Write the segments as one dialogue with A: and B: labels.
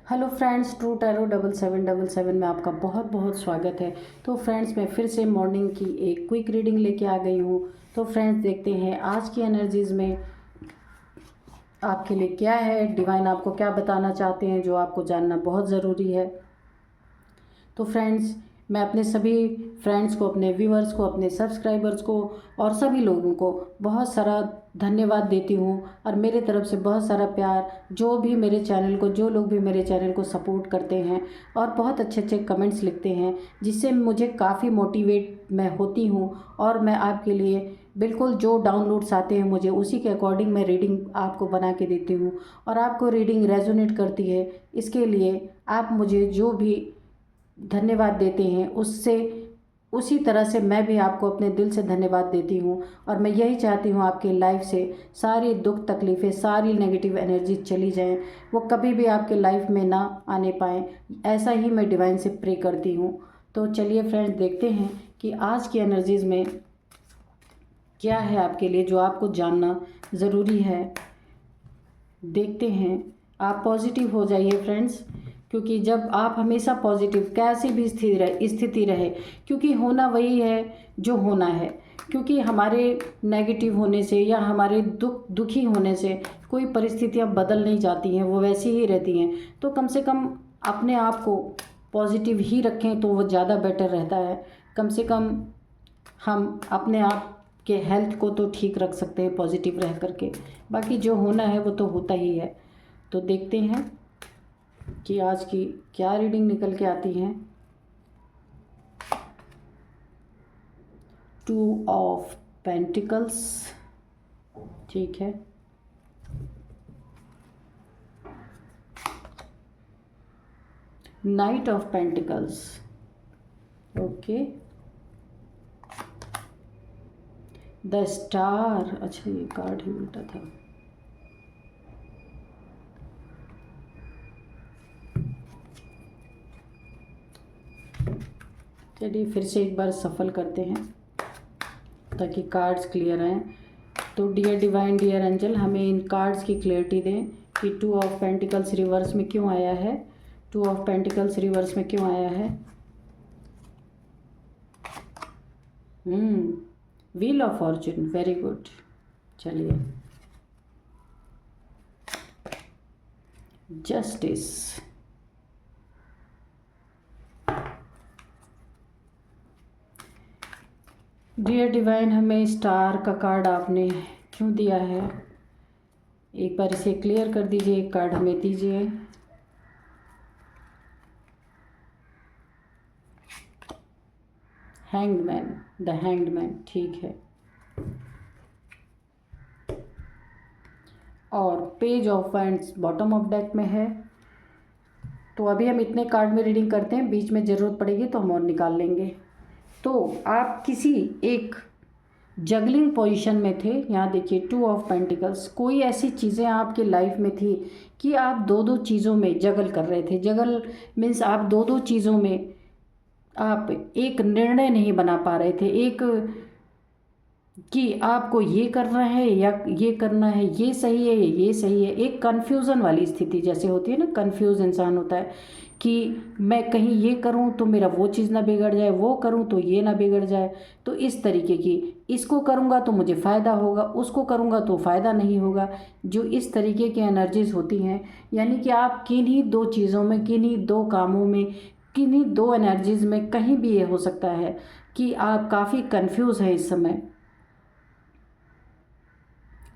A: Hello friends, true tarot 7777 में आपका बहुत बहुत स्वागत है। तो फ्रेंड्स, मैं फिर से मॉर्निंग की एक क्विक रीडिंग लेके आ गई हूँ। तो फ्रेंड्स, देखते हैं आज की एनर्जीज़ में आपके लिए क्या है, डिवाइन आपको क्या बताना चाहते हैं जो आपको जानना बहुत ज़रूरी है। तो फ्रेंड्स, मैं अपने सभी फ्रेंड्स को, अपने व्यूअर्स को, अपने सब्सक्राइबर्स को और सभी लोगों को बहुत सारा धन्यवाद देती हूँ और मेरे तरफ से बहुत सारा प्यार, जो भी मेरे चैनल को, जो लोग भी मेरे चैनल को सपोर्ट करते हैं और बहुत अच्छे अच्छे कमेंट्स लिखते हैं, जिससे मुझे काफ़ी मोटिवेट मैं होती हूँ। और मैं आपके लिए बिल्कुल जो डाउनलोड्स आते हैं मुझे उसी के अकॉर्डिंग मैं रीडिंग आपको बना के देती हूँ और आपको रीडिंग रेजोनेट करती है। इसके लिए आप मुझे जो भी धन्यवाद देते हैं उससे उसी तरह से मैं भी आपको अपने दिल से धन्यवाद देती हूँ। और मैं यही चाहती हूँ आपके लाइफ से सारी दुख तकलीफ़ें, सारी नेगेटिव एनर्जी चली जाएं, वो कभी भी आपके लाइफ में ना आने पाएँ। ऐसा ही मैं डिवाइन से प्रे करती हूँ। तो चलिए फ्रेंड्स, देखते हैं कि आज की एनर्जीज़ में क्या है आपके लिए जो आपको जानना ज़रूरी है। देखते हैं। आप पॉजिटिव हो जाइए फ्रेंड्स, क्योंकि जब आप हमेशा पॉजिटिव, कैसी भी स्थिति रहे, क्योंकि होना वही है जो होना है। क्योंकि हमारे नेगेटिव होने से या हमारे दुखी होने से कोई परिस्थितियाँ बदल नहीं जाती हैं, वो वैसी ही रहती हैं। तो कम से कम अपने आप को पॉजिटिव ही रखें तो वो ज़्यादा बेटर रहता है। कम से कम हम अपने आप के हेल्थ को तो ठीक रख सकते हैं पॉजिटिव रह करके। बाकी जो होना है वो तो होता ही है। तो देखते हैं कि आज की क्या रीडिंग निकल के आती हैं। 2 ऑफ पेंटिकल्स, ठीक है। Night of pentacles, okay. The star, अच्छा ये कार्ड ही उल्टा था। चलिए फिर से एक बार सफल करते हैं ताकि कार्ड्स क्लियर आएँ। तो डियर डिवाइन, डियर एंजल, हमें इन कार्ड्स की क्लैरिटी दें कि 2 ऑफ पेंटिकल्स रिवर्स में क्यों आया है। 2 ऑफ पेंटिकल्स रिवर्स में क्यों आया है। Wheel of Fortune, very good. चलिए, जस्टिस, डियर डिवाइन, हमें स्टार का कार्ड आपने क्यों दिया है, एक बार इसे क्लियर कर दीजिए। एक कार्ड हमें दीजिए। हैंगमैन, द हैंगमैन, ठीक है। और page of wands bottom of deck में है। तो अभी हम इतने कार्ड में रीडिंग करते हैं, बीच में ज़रूरत पड़ेगी तो हम और निकाल लेंगे। तो आप किसी एक जगलिंग पोजीशन में थे। यहाँ देखिए 2 ऑफ पेंटिकल्स, कोई ऐसी चीज़ें आपकी लाइफ में थी कि आप दो दो चीज़ों में जगल कर रहे थे। जगल मीन्स आप दो दो चीज़ों में आप एक निर्णय नहीं बना पा रहे थे, एक कि आपको ये करना है या ये करना है, ये सही है या ये सही है। एक कन्फ्यूज़न वाली स्थिति जैसे होती है ना, कन्फ्यूज़ इंसान होता है कि मैं कहीं ये करूं तो मेरा वो चीज़ ना बिगड़ जाए, वो करूं तो ये ना बिगड़ जाए। तो इस तरीके की, इसको करूंगा तो मुझे फ़ायदा होगा, उसको करूंगा तो फ़ायदा नहीं होगा। जो इस तरीके की एनर्जीज़ होती हैं, यानी कि आप किन्हीं दो चीज़ों में, किन्हीं दो कामों में, किन्हीं दो एनर्जीज़ में कहीं भी ये हो सकता है कि आप काफ़ी कन्फ्यूज़ हैं इस समय।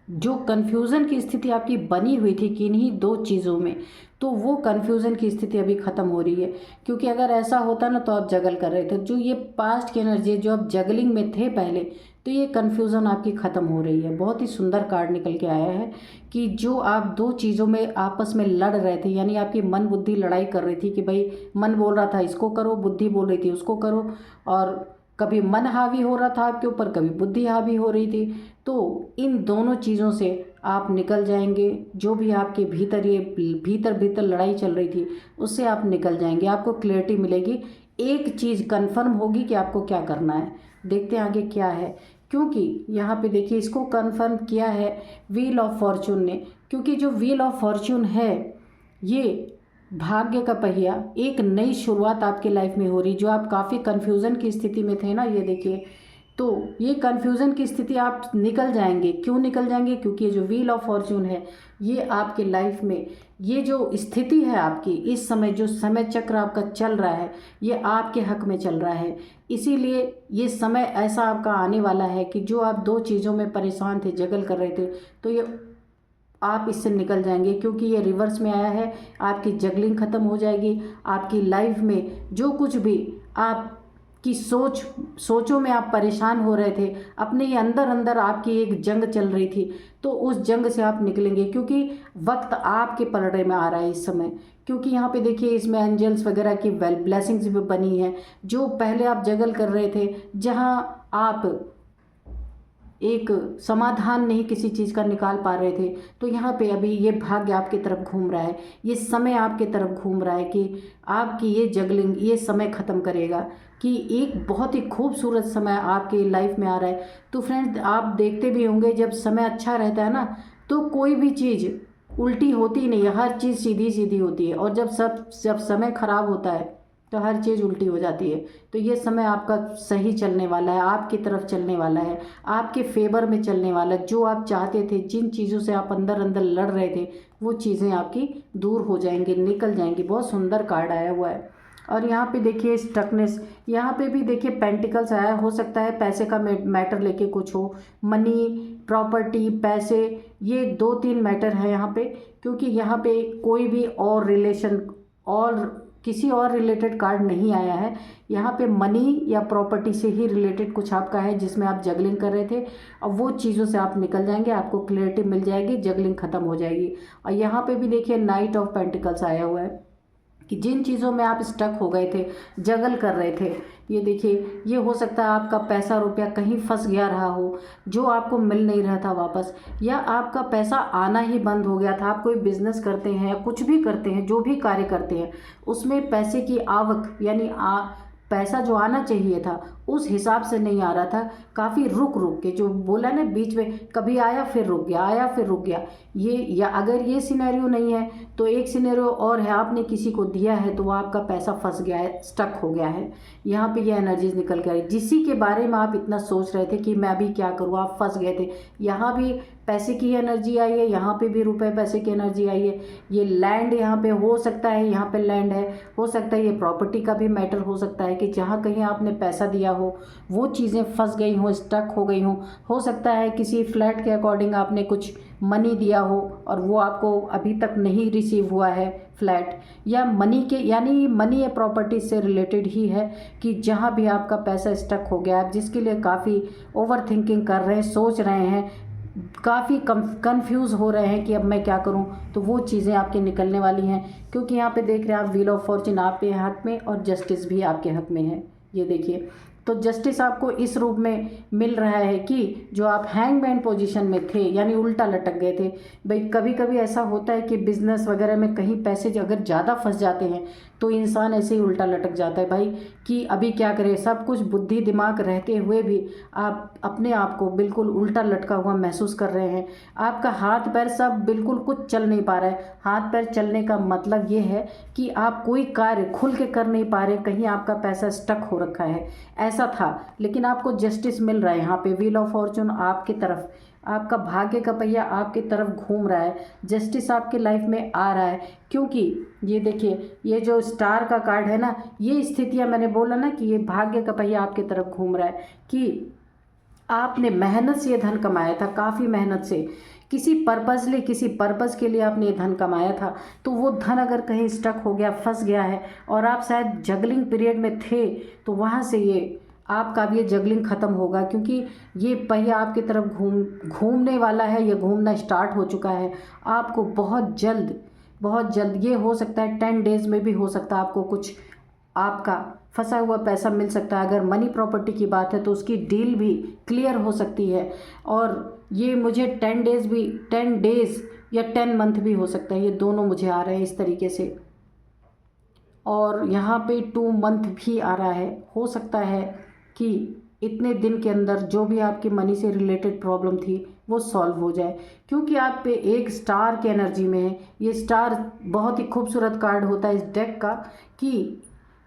A: जो कन्फ्यूज़न की स्थिति आपकी बनी हुई थी किन्हीं दो चीज़ों में, तो वो कन्फ्यूज़न की स्थिति अभी ख़त्म हो रही है। क्योंकि अगर ऐसा होता ना तो आप जगल कर रहे थे, जो ये पास्ट की एनर्जी है, जो आप जगलिंग में थे पहले, तो ये कन्फ्यूज़न आपकी ख़त्म हो रही है। बहुत ही सुंदर कार्ड निकल के आया है कि जो आप दो चीज़ों में आपस में लड़ रहे थे, यानी आपकी मन बुद्धि लड़ाई कर रही थी कि भाई मन बोल रहा था इसको करो, बुद्धि बोल रही थी उसको करो, और कभी मन हावी हो रहा था आपके ऊपर, कभी बुद्धि हावी हो रही थी। तो इन दोनों चीज़ों से आप निकल जाएंगे। जो भी आपके भीतर ये भीतर भीतर लड़ाई चल रही थी उससे आप निकल जाएंगे, आपको क्लैरिटी मिलेगी। एक चीज़ कन्फर्म होगी कि आपको क्या करना है। देखते हैं आगे क्या है, क्योंकि यहाँ पे देखिए इसको कन्फर्म किया है व्हील ऑफ फॉर्चून ने। क्योंकि जो व्हील ऑफ फॉर्चून है ये भाग्य का पहिया, एक नई शुरुआत आपकी लाइफ में हो रही। जो आप काफ़ी कन्फ्यूज़न की स्थिति में थे ना, ये देखिए, तो ये कन्फ्यूज़न की स्थिति आप निकल जाएंगे। क्यों निकल जाएंगे? क्योंकि ये जो व्हील ऑफ फॉर्च्यून है, ये आपके लाइफ में ये जो स्थिति है आपकी इस समय, जो समय चक्र आपका चल रहा है, ये आपके हक में चल रहा है। इसीलिए ये समय ऐसा आपका आने वाला है कि जो आप दो चीज़ों में परेशान थे, जगल कर रहे थे, तो ये आप इससे निकल जाएंगे। क्योंकि ये रिवर्स में आया है, आपकी जगलिंग ख़त्म हो जाएगी। आपकी लाइफ में जो कुछ भी आपकी सोचों में आप परेशान हो रहे थे, अपने ही अंदर अंदर आपकी एक जंग चल रही थी, तो उस जंग से आप निकलेंगे। क्योंकि वक्त आपके पलड़े में आ रहा है इस समय। क्योंकि यहाँ पे देखिए, इसमें एंजल्स वगैरह की ब्लेसिंग्स भी बनी है। जो पहले आप जगल कर रहे थे, जहाँ आप एक समाधान नहीं किसी चीज़ का निकाल पा रहे थे, तो यहाँ पे अभी ये भाग्य आपकी तरफ घूम रहा है, ये समय आपकी तरफ घूम रहा है कि आपकी ये जगलिंग, ये समय ख़त्म करेगा। कि एक बहुत ही खूबसूरत समय आपके लाइफ में आ रहा है। तो फ्रेंड्स, आप देखते भी होंगे, जब समय अच्छा रहता है ना, तो कोई भी चीज़ उल्टी होती नहीं है, हर चीज़ सीधी सीधी होती है। और जब समय ख़राब होता है, तो हर चीज़ उल्टी हो जाती है। तो ये समय आपका सही चलने वाला है, आपकी तरफ चलने वाला है, आपके फेवर में चलने वाला है। जो आप चाहते थे, जिन चीज़ों से आप अंदर अंदर लड़ रहे थे, वो चीज़ें आपकी दूर हो जाएंगी, निकल जाएंगी। बहुत सुंदर कार्ड आया हुआ है। और यहाँ पे देखिए स्टकनेस, यहाँ पे भी देखिए पेंटिकल्स आया। हो सकता है पैसे का मैटर लेके कुछ हो, मनी, प्रॉपर्टी, पैसे, ये 2-3 मैटर है यहाँ पे। क्योंकि यहाँ पे कोई भी और रिलेशन और किसी और रिलेटेड कार्ड नहीं आया है। यहाँ पे मनी या प्रॉपर्टी से ही रिलेटेड कुछ आपका है, जिसमें आप जगलिंग कर रहे थे। अब वो चीज़ों से आप निकल जाएंगे, आपको क्लैरिटी मिल जाएगी, जगलिंग ख़त्म हो जाएगी। और यहाँ पे भी देखिए नाइट ऑफ पेंटिकल्स आया हुआ है कि जिन चीज़ों में आप स्टक हो गए थे, जगल कर रहे थे, ये देखिए, ये हो सकता है आपका पैसा रुपया कहीं फंस गया रहा हो, जो आपको मिल नहीं रहा था वापस, या आपका पैसा आना ही बंद हो गया था। आप कोई बिजनेस करते हैं या कुछ भी करते हैं, जो भी कार्य करते हैं, उसमें पैसे की आवक यानी पैसा जो आना चाहिए था उस हिसाब से नहीं आ रहा था। काफ़ी रुक रुक के, जो बोला ना बीच में, कभी आया फिर रुक गया, आया फिर रुक गया। ये, या अगर ये सिनेरियो नहीं है, तो एक सिनेरियो और है, आपने किसी को दिया है तो वो आपका पैसा फंस गया है, स्टक हो गया है। यहाँ पे ये एनर्जीज निकल कर आई। जिसी के बारे में आप इतना सोच रहे थे कि मैं अभी क्या करूँ, आप फंस गए थे, यहाँ भी पैसे की एनर्जी आई है, यहाँ पे भी रुपए पैसे की एनर्जी आई है। ये लैंड यहाँ पे हो सकता है, यहाँ पे लैंड है, हो सकता है ये प्रॉपर्टी का भी मैटर हो सकता है कि जहाँ कहीं आपने पैसा दिया हो, वो चीज़ें फंस गई हों, स्टक हो गई हों। हो सकता है किसी फ्लैट के अकॉर्डिंग आपने कुछ मनी दिया हो और वो आपको अभी तक नहीं रिसीव हुआ है फ्लैट, या मनी के, यानी मनी या प्रॉपर्टी से रिलेटेड ही है कि जहाँ भी आपका पैसा स्टक हो गया, आप जिसके लिए काफ़ी ओवर थिंकिंग कर रहे हैं, सोच रहे हैं, काफ़ी कंफ्यूज हो रहे हैं कि अब मैं क्या करूं, तो वो चीज़ें आपकी निकलने वाली हैं। क्योंकि यहाँ पे देख रहे हैं आप, व्हील ऑफ फॉर्च्यून आपके हक में और जस्टिस भी आपके हक में है। ये देखिए, तो जस्टिस आपको इस रूप में मिल रहा है कि जो आप हैंगमैन पोजीशन में थे, यानी उल्टा लटक गए थे। भाई कभी कभी ऐसा होता है कि बिजनेस वगैरह में कहीं पैसे अगर ज़्यादा फंस जाते हैं, तो इंसान ऐसे ही उल्टा लटक जाता है भाई, कि अभी क्या करें। सब कुछ बुद्धि दिमाग रहते हुए भी आप अपने आप को बिल्कुल उल्टा लटका हुआ महसूस कर रहे हैं। आपका हाथ पैर सब बिल्कुल कुछ चल नहीं पा रहा है। हाथ पैर चलने का मतलब ये है कि आप कोई कार्य खुल के कर नहीं पा रहे, कहीं आपका पैसा स्टक हो रखा है, ऐसा था। लेकिन आपको जस्टिस मिल रहा है। यहाँ पे व्हील ऑफ फॉर्च्यून आपकी तरफ, आपका भाग्य का पहिया आपकी तरफ घूम रहा है, जस्टिस आपकी लाइफ में आ रहा है। क्योंकि ये देखिए, ये जो स्टार का कार्ड है ना, ये स्थितियाँ मैंने बोला ना कि ये भाग्य का पहिया आपकी तरफ घूम रहा है कि आपने मेहनत से ये धन कमाया था, काफ़ी मेहनत से, किसी पर्पजली, किसी पर्पज़ के लिए आपने ये धन कमाया था। तो वो धन अगर कहीं स्टक हो गया, फंस गया है, और आप शायद जगलिंग पीरियड में थे, तो वहाँ से ये आपका भी ये जगलिंग ख़त्म होगा। क्योंकि ये पहिया आपकी तरफ घूमने वाला है, ये घूमना स्टार्ट हो चुका है। आपको बहुत जल्द, बहुत जल्द, ये हो सकता है 10 डेज़ में भी हो सकता है आपको कुछ आपका फंसा हुआ पैसा मिल सकता है। अगर मनी प्रॉपर्टी की बात है तो उसकी डील भी क्लियर हो सकती है। और ये मुझे 10 डेज़ भी, 10 डेज़ या 10 मंथ भी हो सकता है, ये दोनों मुझे आ रहे हैं इस तरीके से। और यहाँ पे 2 मंथ भी आ रहा है। हो सकता है कि इतने दिन के अंदर जो भी आपकी मनी से रिलेटेड प्रॉब्लम थी, वो सॉल्व हो जाए, क्योंकि आप पे एक स्टार की एनर्जी में है। ये स्टार बहुत ही खूबसूरत कार्ड होता है इस डेक का, कि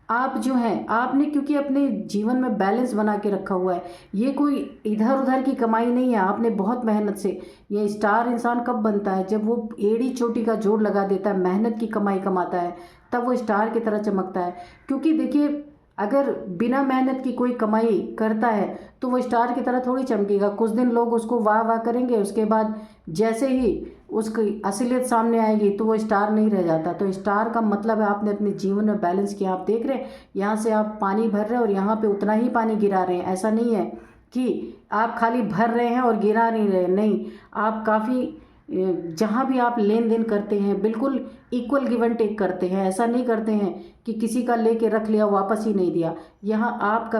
A: आप जो हैं आपने क्योंकि अपने जीवन में बैलेंस बना के रखा हुआ है। ये कोई इधर उधर की कमाई नहीं है, आपने बहुत मेहनत से। ये स्टार इंसान कब बनता है? जब वो एड़ी चोटी का जोड़ लगा देता है, मेहनत की कमाई कमाता है, तब वो स्टार की तरह चमकता है। क्योंकि देखिए, अगर बिना मेहनत की कोई कमाई करता है तो वो स्टार की तरह थोड़ी चमकेगा। कुछ दिन लोग उसको वाह वाह करेंगे, उसके बाद जैसे ही उसकी असलियत सामने आएगी तो वो स्टार नहीं रह जाता। तो स्टार का मतलब है आपने अपने जीवन में बैलेंस किया। आप देख रहे हैं यहाँ से आप पानी भर रहे हैं और यहाँ पे उतना ही पानी गिरा रहे हैं। ऐसा नहीं है कि आप खाली भर रहे हैं और गिरा नहीं रहे, नहीं, आप काफ़ी जहाँ भी आप लेन देन करते हैं बिल्कुल इक्वल गिव एंड टेक करते हैं। ऐसा नहीं करते हैं कि किसी का लेके रख लिया वापस ही नहीं दिया। यहाँ आपका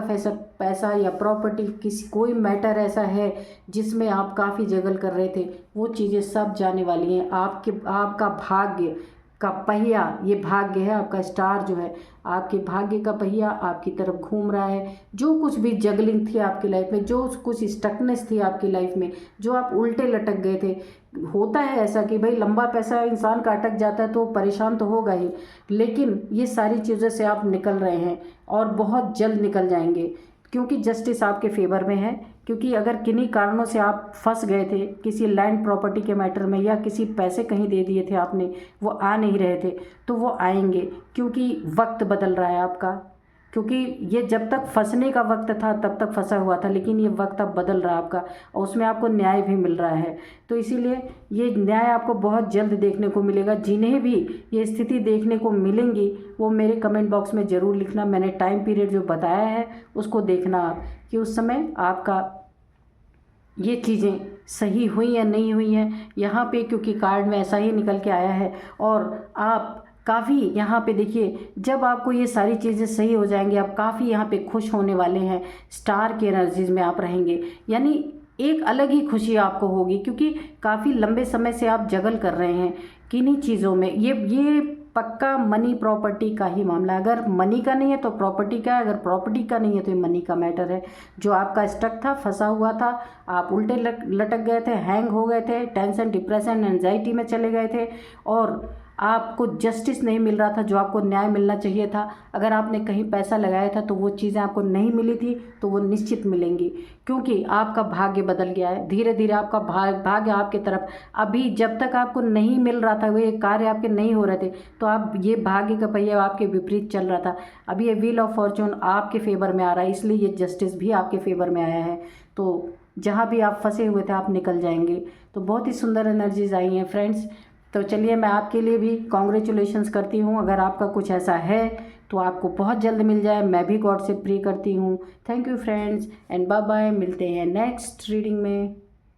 A: पैसा या प्रॉपर्टी, किसी कोई मैटर ऐसा है जिसमें आप काफ़ी जगल कर रहे थे, वो चीज़ें सब जाने वाली हैं। आपका भाग्य का पहिया, ये भाग्य है आपका, स्टार जो है आपके भाग्य का पहिया आपकी तरफ घूम रहा है। जो कुछ भी जगलिंग थी आपकी लाइफ में, जो कुछ स्टकनेस थी आपकी लाइफ में, जो आप उल्टे लटक गए थे, होता है ऐसा कि भाई लंबा पैसा इंसान का अटक जाता है तो परेशान तो होगा ही, लेकिन ये सारी चीज़ों से आप निकल रहे हैं और बहुत जल्द निकल जाएंगे, क्योंकि जस्टिस आपके फेवर में है। क्योंकि अगर किन्हीं कारणों से आप फंस गए थे किसी लैंड प्रॉपर्टी के मैटर में, या किसी पैसे कहीं दे दिए थे आपने, वो आ नहीं रहे थे, तो वो आएंगे, क्योंकि वक्त बदल रहा है आपका। क्योंकि ये जब तक फंसने का वक्त था तब तक फंसा हुआ था, लेकिन ये वक्त अब बदल रहा है आपका, और उसमें आपको न्याय भी मिल रहा है। तो इसीलिए ये न्याय आपको बहुत जल्द देखने को मिलेगा। जिन्हें भी ये स्थिति देखने को मिलेंगी वो मेरे कमेंट बॉक्स में ज़रूर लिखना। मैंने टाइम पीरियड जो बताया है उसको देखना आप, कि उस समय आपका ये चीज़ें सही हुई या नहीं हुई हैं यहाँ पे, क्योंकि कार्ड में ऐसा ही निकल के आया है। और आप काफ़ी यहाँ पे देखिए, जब आपको ये सारी चीज़ें सही हो जाएंगी आप काफ़ी यहाँ पे खुश होने वाले हैं। स्टार की एनर्जीज़ में आप रहेंगे, यानी एक अलग ही खुशी आपको होगी, क्योंकि काफ़ी लंबे समय से आप जगल कर रहे हैं किन्हीं चीज़ों में। ये पक्का मनी प्रॉपर्टी का ही मामला है। अगर मनी का नहीं है तो प्रॉपर्टी का है, अगर प्रॉपर्टी का नहीं है तो ये मनी का मैटर है। जो आपका स्टक था, फंसा हुआ था, आप उल्टे लटक गए थे, हैंग हो गए थे, टेंशन, डिप्रेशन, एंजाइटी में चले गए थे, और आपको जस्टिस नहीं मिल रहा था, जो आपको न्याय मिलना चाहिए था। अगर आपने कहीं पैसा लगाया था तो वो चीज़ें आपको नहीं मिली थी, तो वो निश्चित मिलेंगी, क्योंकि आपका भाग्य बदल गया है। धीरे धीरे आपका भाग्य आपके तरफ, अभी जब तक आपको नहीं मिल रहा था, वो ये कार्य आपके नहीं हो रहे थे, तो आप ये भाग्य का पहिया आपके विपरीत चल रहा था। अभी ये व्हील ऑफ फॉर्चून आपके फेवर में आ रहा है, इसलिए ये जस्टिस भी आपके फेवर में आया है। तो जहाँ भी आप फंसे हुए थे आप निकल जाएंगे। तो बहुत ही सुंदर एनर्जीज आई हैं फ्रेंड्स। तो चलिए, मैं आपके लिए भी कॉन्ग्रेचुलेशंस करती हूँ। अगर आपका कुछ ऐसा है तो आपको बहुत जल्द मिल जाए, मैं भी गॉड से प्रे करती हूँ। Thank you friends, and bye bye. मिलते हैं नेक्स्ट रीडिंग में।